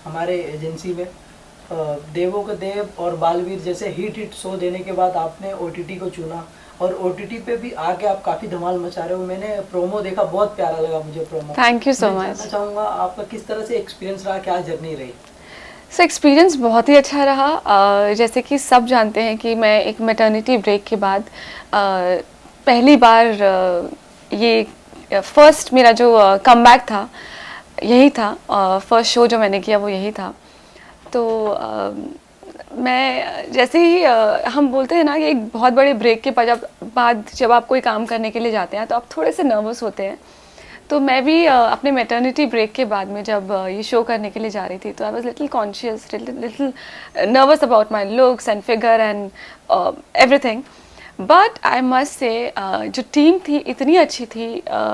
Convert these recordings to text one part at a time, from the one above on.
हमारे एजेंसी में देवों के देव और बालवीर जैसे हिट शो देने के बाद आपने ओटीटी को चुना और ओटीटी पे भी आके आप काफ़ी धमाल मचा रहे हो। मैंने प्रोमो देखा, बहुत प्यारा लगा मुझे प्रोमो। थैंक यू सो मैं मच। जानना चाहूँगा आपका किस तरह से एक्सपीरियंस रहा, क्या जर्नी रही? सो एक्सपीरियंस बहुत ही अच्छा रहा। जैसे कि सब जानते हैं कि मैं एक मैटरनिटी ब्रेक के बाद पहली बार ये फर्स्ट मेरा जो कमबैक था यही था। फर्स्ट शो जो मैंने किया वो यही था। तो मैं जैसे ही हम बोलते हैं ना कि एक बहुत बड़े ब्रेक के बाद जब आप कोई काम करने के लिए जाते हैं तो आप थोड़े से नर्वस होते हैं। तो मैं भी अपने मैटरनिटी ब्रेक के बाद में जब ये शो करने के लिए जा रही थी तो I was little conscious, little nervous about my looks and figure and everything. But I must say जो टीम थी इतनी अच्छी थी,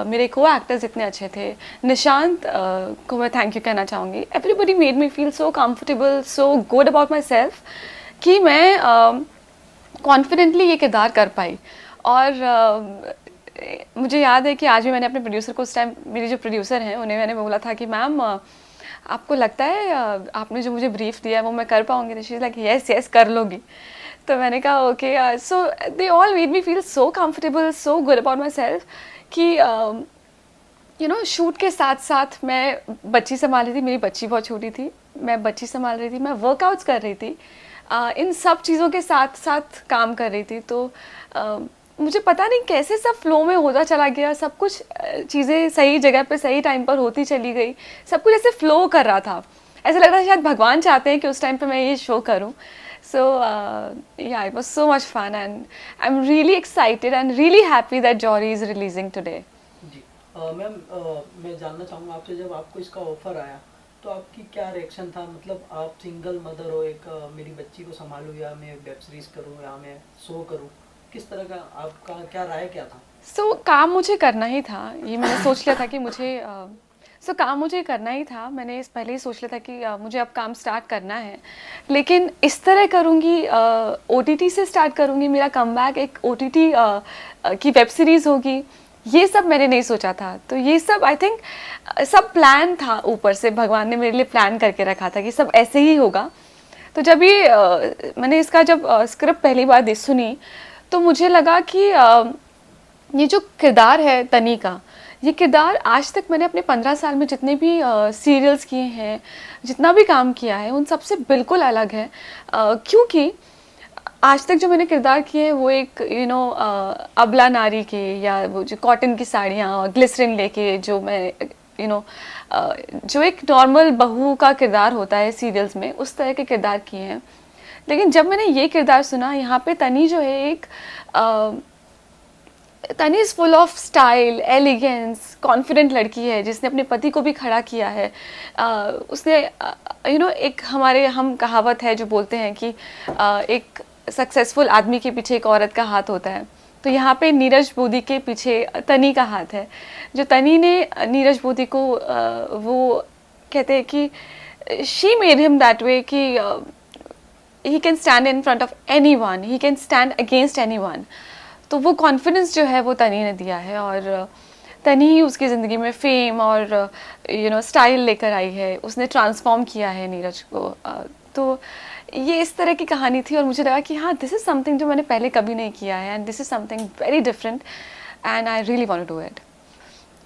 मेरे को एक्टर्स इतने अच्छे थे। निशांत को मैं थैंक यू कहना चाहूँगी। Everybody made me feel so comfortable, so good about my self कि मैं कॉन्फिडेंटली ये किरदार कर पाई। और मुझे याद है कि आज भी मैंने अपने प्रोड्यूसर को उस टाइम, मेरी जो प्रोड्यूसर हैं उन्हें मैंने बोला था कि मैम आपको लगता है आपने जो मुझे ब्रीफ दिया है वो मैं कर पाऊँगी? She is like yes yes कर लोगी। तो मैंने कहा okay. So they all made me feel so comfortable, so good about my self कि यू नो शूट के साथ साथ मैं बच्ची संभाल रही थी। मेरी बच्ची बहुत छोटी थी, मैं बच्ची संभाल रही थी, मैं वर्कआउट्स कर रही थी, इन सब चीज़ों के साथ साथ काम कर रही थी। तो मुझे पता नहीं कैसे सब फ्लो में होता चला गया, सब कुछ चीज़ें सही जगह पे सही टाइम पर होती चली गई, सब कुछ ऐसे फ्लो कर रहा था। ऐसा लग रहा था शायद भगवान चाहते हैं कि उस टाइम पे मैं ये शो करूं। So yeah it was so much fun and I am really excited and really happy that जॉरी इज़ रिलीजिंग टुडे। जी मैम, मैं जानना चाहूँगा आपसे, जब आपको इसका ऑफर आया तो आपकी क्या रिएक्शन था? मतलब आप सिंगल मदर हो, एक मेरी बच्ची को संभालूँ या मैं वेब सीरीज़ करूँ या मैं शो करूँ, किस तरह का आपका क्या राय क्या था? सो काम मुझे करना ही था, ये मैंने सोच लिया था कि मुझे काम मुझे करना ही था। मैंने इस पहले ही सोच लिया था कि मुझे अब काम स्टार्ट करना है, लेकिन इस तरह करूँगी, ओटीटी से स्टार्ट करूँगी, मेरा कमबैक एक ओटीटी की वेब सीरीज़ होगी, ये सब मैंने नहीं सोचा था। तो ये सब आई थिंक सब प्लान था, ऊपर से भगवान ने मेरे लिए प्लान करके रखा था कि सब ऐसे ही होगा। तो जब ये मैंने इसका जब स्क्रिप्ट पहली बार सुनी तो मुझे लगा कि ये जो किरदार है तनी का, ये किरदार आज तक मैंने अपने 15 साल में जितने भी सीरियल्स किए हैं, जितना भी काम किया है, उन सबसे बिल्कुल अलग है। क्योंकि आज तक जो मैंने किरदार किए हैं वो एक अबला नारी के, या वो जो कॉटन की साड़ियाँ और ग्लिसरिन लेके जो मैं जो एक नॉर्मल बहू का किरदार होता है सीरियल्स में, उस तरह के किरदार किए हैं। लेकिन जब मैंने ये किरदार सुना, यहाँ पे तनी जो है एक तनी is full of style, elegance, confident लड़की है जिसने अपने पति को भी खड़ा किया है। उसने एक हमारे हम कहावत है जो बोलते हैं कि एक सक्सेसफुल आदमी के पीछे एक औरत का हाथ होता है। तो यहाँ पे नीरज मोदी के पीछे तनी का हाथ है। जो तनी ने नीरज मोदी को वो कहते हैं कि she made him that way कि he can stand in front of anyone, he can stand against anyone. तो वो कॉन्फिडेंस जो है वो तनी ने दिया है, और तनी ही उसकी ज़िंदगी में फेम और स्टाइल लेकर आई है। उसने ट्रांसफॉर्म किया है नीरज को। तो ये इस तरह की कहानी थी और मुझे लगा कि हाँ, दिस इज़ समथिंग जो मैंने पहले कभी नहीं किया है, and this is something very different and I really want to do it.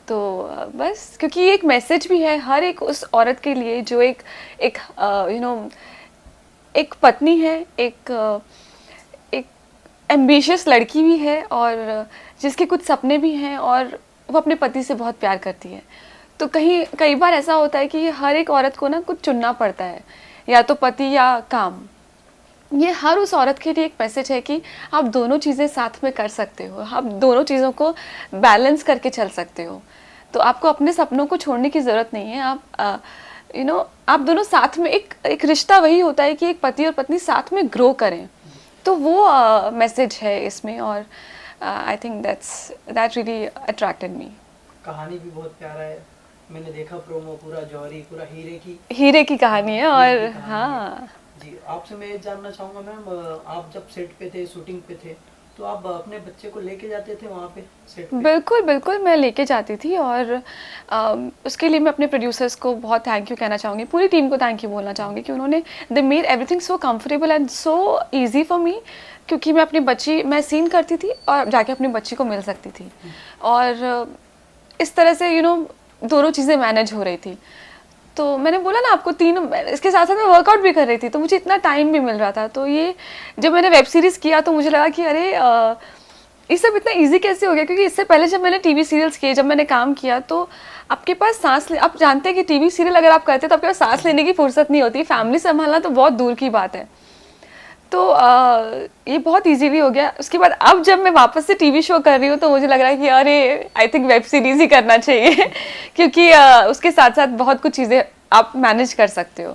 तो बस क्योंकि ये एक मैसेज भी है हर एक उस औरत के लिए जो एक एक एक पत्नी है, एक एम्बिशियस लड़की भी है, और जिसके कुछ सपने भी हैं, और वो अपने पति से बहुत प्यार करती है। तो कई बार ऐसा होता है कि हर एक औरत को ना कुछ चुनना पड़ता है, या तो पति या काम। ये हर उस औरत के लिए एक मैसेज है कि आप दोनों चीज़ें साथ में कर सकते हो, आप दोनों चीज़ों को बैलेंस करके चल सकते हो। तो आपको अपने सपनों को छोड़ने की ज़रूरत नहीं है। आप आप दोनों साथ में, एक रिश्ता वही होता है कि एक पति और पत्नी साथ में ग्रो करें। तो वो मैसेज है इसमें, और I think that really attracted मी। कहानी भी बहुत प्यारा है, मैंने देखा प्रोमो, पूरा जौहरी, पूरा हीरे की कहानी है। हीरे और की कहानी है। हाँ, जी, आपसे मैं ये जानना चाहूँगा मैम, आप जब सेट पे थे, शूटिंग पे थे, तो आप अपने बच्चे को लेके जाते थे वहाँ पे सेट पे? बिल्कुल बिल्कुल, मैं लेके जाती थी और उसके लिए मैं अपने प्रोड्यूसर्स को बहुत थैंक यू कहना चाहूँगी, पूरी टीम को थैंक यू बोलना चाहूँगी कि उन्होंने they made everything so comfortable and so easy for me, क्योंकि मैं सीन करती थी और जाके अपनी बच्ची को मिल सकती थी और इस तरह से दोनों चीज़ें मैनेज हो रही थी। तो मैंने बोला ना आपको, इसके साथ साथ मैं वर्कआउट भी कर रही थी, तो मुझे इतना टाइम भी मिल रहा था। तो ये जब मैंने वेब सीरीज़ किया तो मुझे लगा कि अरे ये सब इतना इजी कैसे हो गया, क्योंकि इससे पहले जब मैंने टीवी सीरियल्स किए, जब मैंने काम किया, तो आपके पास आप जानते हैं कि टीवी सीरियल अगर आप करते हैं तो आपके पास सांस लेने की फुर्सत नहीं होती, फैमिली संभालना तो बहुत दूर की बात है। तो ये बहुत इजीली हो गया। उसके बाद अब जब मैं वापस से टीवी शो कर रही हूँ तो मुझे लग रहा है कि अरे आई थिंक वेब सीरीज ही करना चाहिए क्योंकि उसके साथ साथ बहुत कुछ चीज़ें आप मैनेज कर सकते हो।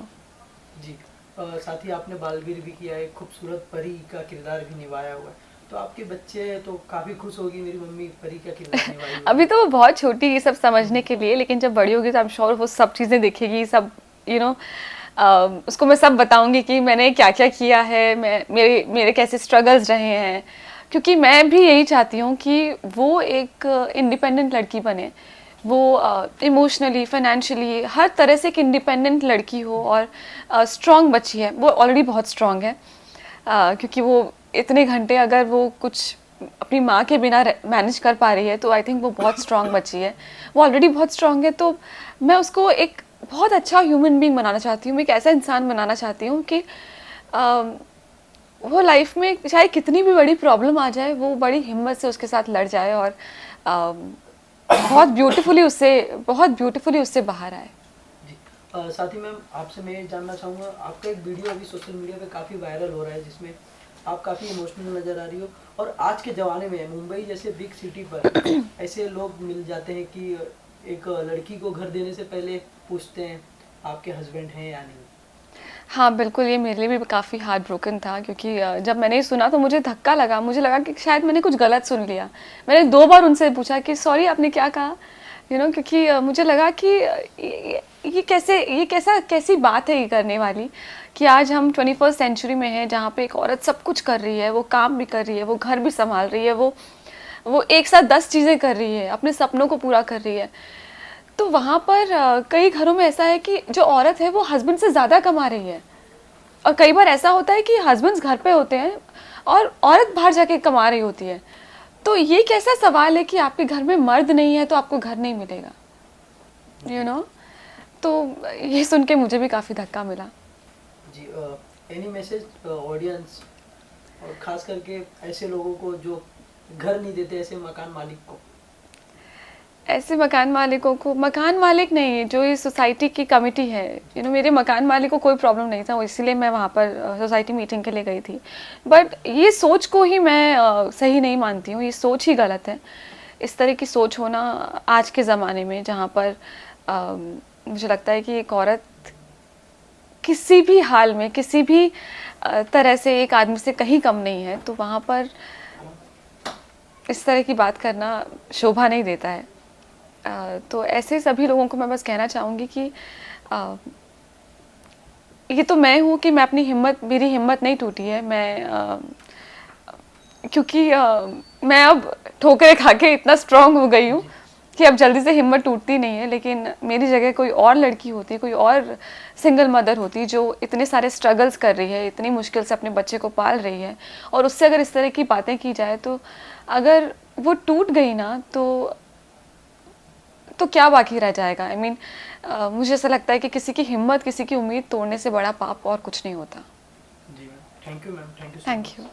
जी। साथ ही आपने बालवीर भी किया है, खूबसूरत परी का किरदार भी निभाया हुआ है, तो आपके बच्चे तो काफ़ी खुश होगी, मेरी मम्मी परी का किरदार निभाई हुई है। अभी तो वो बहुत छोटी है ये सब समझने के लिए, लेकिन जब बड़ी होगी तो आई एम श्योर वो सब चीज़ें देखेगी, सब उसको मैं सब बताऊंगी कि मैंने क्या क्या किया है, मेरे कैसे स्ट्रगल्स रहे हैं, क्योंकि मैं भी यही चाहती हूँ कि वो एक इंडिपेंडेंट लड़की बने, वो इमोशनली फाइनेंशियली हर तरह से एक इंडिपेंडेंट लड़की हो और स्ट्रॉन्ग बच्ची है। वो ऑलरेडी बहुत स्ट्रॉन्ग है, क्योंकि वो इतने घंटे अगर वो कुछ अपनी माँ के बिना मैनेज कर पा रही है तो आई थिंक वो बहुत स्ट्रॉन्ग बच्ची है, वो ऑलरेडी बहुत स्ट्रॉन्ग है। तो मैं उसको एक बहुत अच्छा ह्यूमन बीइंग बनाना चाहती हूँ, मैं एक ऐसा इंसान बनाना चाहती हूँ कि वो लाइफ में चाहे कितनी भी बड़ी प्रॉब्लम आ जाए वो बड़ी हिम्मत से उसके साथ लड़ जाए और बहुत ब्यूटीफुली उससे बाहर आए। जी। साथ ही मैम आपसे मैं ये जानना चाहूँगा, आपका एक वीडियो अभी सोशल मीडिया पे काफ़ी वायरल हो रहा है जिसमें आप काफ़ी इमोशनल नज़र आ रही हो, और आज के ज़माने में मुंबई जैसे बिग सिटी पर ऐसे लोग मिल जाते हैं कि एक लड़की को घर देने से पहले पूछते हैं आपके हस्बैंड हैं या नहीं। हाँ बिल्कुल, ये मेरे लिए भी काफ़ी हार्ट ब्रोकन था, क्योंकि जब मैंने ये सुना तो मुझे धक्का लगा, मुझे लगा कि शायद मैंने कुछ गलत सुन लिया। मैंने 2 बार उनसे पूछा कि सॉरी आपने क्या कहा, क्योंकि मुझे लगा कि ये कैसी बात है ये करने वाली, कि आज हम 21st सेंचुरी में हैं जहाँ पे एक औरत सब कुछ कर रही है, वो काम भी कर रही है, वो घर भी संभाल रही है, वो एक साथ 10 चीज़ें कर रही है, अपने सपनों को पूरा कर रही है। तो वहाँ पर कई घरों में ऐसा है कि जो औरत है वो हस्बैंड से ज़्यादा कमा रही है, और कई बार ऐसा होता है कि हस्बैंड्स घर पे होते हैं और औरत बाहर जाके कमा रही होती है। तो ये कैसा सवाल है कि आपके घर में मर्द नहीं है तो आपको घर नहीं मिलेगा, तो ये सुन के मुझे भी काफ़ी धक्का मिला। जी। एनी मैसेज ऑडियंस और खास करके ऐसे लोगों को जो घर नहीं देते, ऐसे मकान मालिक को? ऐसे मकान मालिकों को, मकान मालिक नहीं, जो ये सोसाइटी की कमिटी है, मेरे मकान मालिक को कोई प्रॉब्लम नहीं था, इसीलिए मैं वहाँ पर सोसाइटी मीटिंग के लिए गई थी। बट ये सोच को ही मैं सही नहीं मानती हूँ, ये सोच ही गलत है। इस तरह की सोच होना आज के ज़माने में, जहाँ पर मुझे लगता है कि एक औरत किसी भी हाल में, किसी भी तरह से एक आदमी से कहीं कम नहीं है, तो वहाँ पर इस तरह की बात करना शोभा नहीं देता है। तो ऐसे सभी लोगों को मैं बस कहना चाहूँगी कि ये तो मैं हूँ कि मेरी हिम्मत नहीं टूटी है, क्योंकि मैं अब ठोकरें खा के इतना स्ट्रांग हो गई हूँ कि अब जल्दी से हिम्मत टूटती नहीं है। लेकिन मेरी जगह कोई और लड़की होती, कोई और सिंगल मदर होती जो इतने सारे स्ट्रगल्स कर रही है, इतनी मुश्किल से अपने बच्चे को पाल रही है, और उससे अगर इस तरह की बातें की जाए तो अगर वो टूट गई ना तो क्या बाकी रह जाएगा। I mean, मुझे ऐसा लगता है कि किसी की हिम्मत, किसी की उम्मीद तोड़ने से बड़ा पाप और कुछ नहीं होता। जी ma'am, thank you ma'am, thank you. Thank you.